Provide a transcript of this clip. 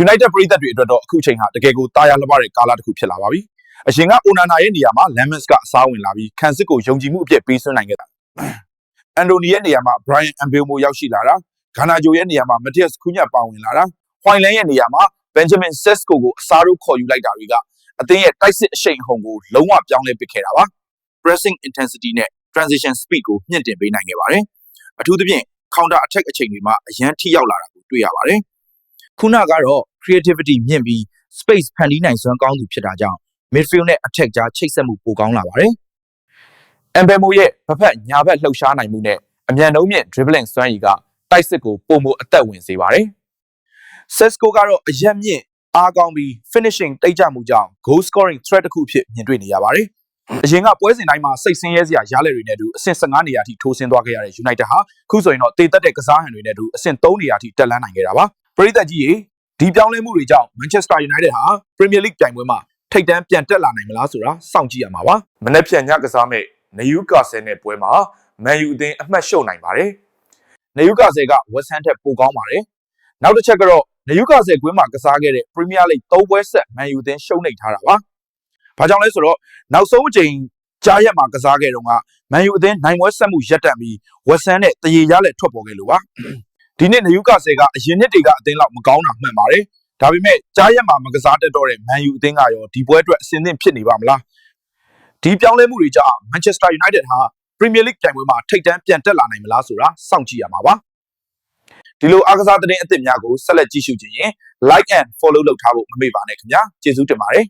United ပရိသတ်တွေအတွက်တော့အခုချိန်ဟာတကယ်ကိုတာယာလှပတဲ့ကာလတစ်ခုဖြစ်လာပါပြီ။အရင်က Onana ရဲ့နေရာမှာ Lemans ကအစားဝင်လာပြီးခံစစ်ကိုယုံကြည်မှုအပြည့်ပေးစွမ်းနိုင်ခဲ့တာ။ Anthony ရဲ့နေရာမှာ Brian Mbeumo ရောက်ရှိလာတာ။ Garnacho ရဲ့နေရာမှာ Matheus Cunha ပါဝင်လာတာ။ Hojlund ရဲ့နေရာမှာ Benjamin Sesko ကိုအစားထိုးခေါ်ယူလိုက်တာတွေကအသင်းရဲ့တိုက်စစ်အရှိန်အဟုန်ကိုလုံးဝပြောင်းလဲပစ်ခဲ့တာပါ။ Pressing intensity နဲ့ transition speed ကိုမြင့်တင်ပေးနိုင်ခဲ့ပါတယ်။အထူးသဖြင့် counter attack အချိန်တွေမှာအရန်ထိရောက်လာတာကိုတွေ့ရပါတယ်။ခုနကတော့ creativity မြင့်ပြီး space ဖန်တီးနိုင်စွမ်းကောင်းသူဖြစ်တာကြောင့် midfield နဲ့ attack ကြားချိတ်ဆက်မှုပိုကောင်းလာပါတယ်။ Mbeumo ရဲ့ဖက်ဖက်ညာဘက်လှုပ်ရှားနိုင်မှုနဲ့အမြန်နှုံးမြင့် dribbling စွမ်းရည်ကတိုက်စစ်ကိုပုံမအသက်ဝင်စေပါတယ်။ Sesko ကတော့အရက်မြင့်အားကောင်းပြီး finishing တိတ်ကျမှုကြောင့် goal scoring threat တစ်ခုအဖြစ်မြင်တွေ့နေရပါတယ်။အရင်ကပွဲစဉ်တိုင်းမှာစိတ်ဆင်းရဲစရာရလဒ်တွေနဲ့အတူအဆင့်15နေရာထိထိုးဆင်းသွားခဲ့ရတဲ့ United ဟာခုဆိုရင်တော့တေသက်တဲ့ကစားဟန်တွေနဲ့အတူအဆင့်3နေရာထိတက်လှမ်းနိုင်ခဲ့တာပါ။ပရိသတ်ကြီးရေဒီပြောင်းလဲမှုတွေကြောင့် Manchester United ဟာ Premier League ပြိုင်ပွဲမှာထိပ်တန်းပြန်တက်လာနိုင်မလားဆိုတာစောင့်ကြည့်ရမှာပါ။မနေ့ဖြန်ညကစားမဲ့ Newcastle နဲ့ပွဲမှာ Man U အသင်းအမှတ်ရှုံနိုင်ပါတယ်။ Newcastle က West Ham ထက်ပိုကောင်းပါတယ်။နောက်တစ်ချက်ကတော့ Newcastle ကွင်းမှာကစားခဲ့တဲ့ Premier League 3ပွဲဆက် Man U အသင်းရှုံးနိမ့်ထားတာပါ။ဘာကြောင့်လဲဆိုတော့နောက်ဆုံးအချိန်ကြားရက်မှာကစားခဲ့တော့က Man U အသင်းနိုင်ပွဲဆက်မှုရပ်တန့်ပြီး West Ham နဲ့တရေရလက်ထွက်ပေါ်ခဲ့လို့ပါ။ဒီနေ့ Newcastle ကအရင်နှစ်တွေကအသင်းလောက်မကောင်းတာမှန်ပါတယ်။ဒါပေမဲ့ကြားရက်မှာမကစားတတ်တော့တဲ့ Man U အသင်းကရောဒီပွဲအတွက်အဆင်သင့်ဖြစ်နေပါမလား။ဒီပြောင်းလဲမှုတွေကြောင့် Manchester United ဟာ Premier League ပြိုင်ပွဲမှာထိပ်တန်းပြန်တက်လာနိုင်မလားဆိုတာစောင့်ကြည့်ရမှာပါ။ဒီလိုအားကစားသတင်းအသစ်များကိုဆက်လက်ကြည့်ရှုခြင်းရင် like and follow လုပ်ထားဖို့မမေ့ပါနဲ့ခင်ဗျာကျေးဇူးတင်ပါတယ်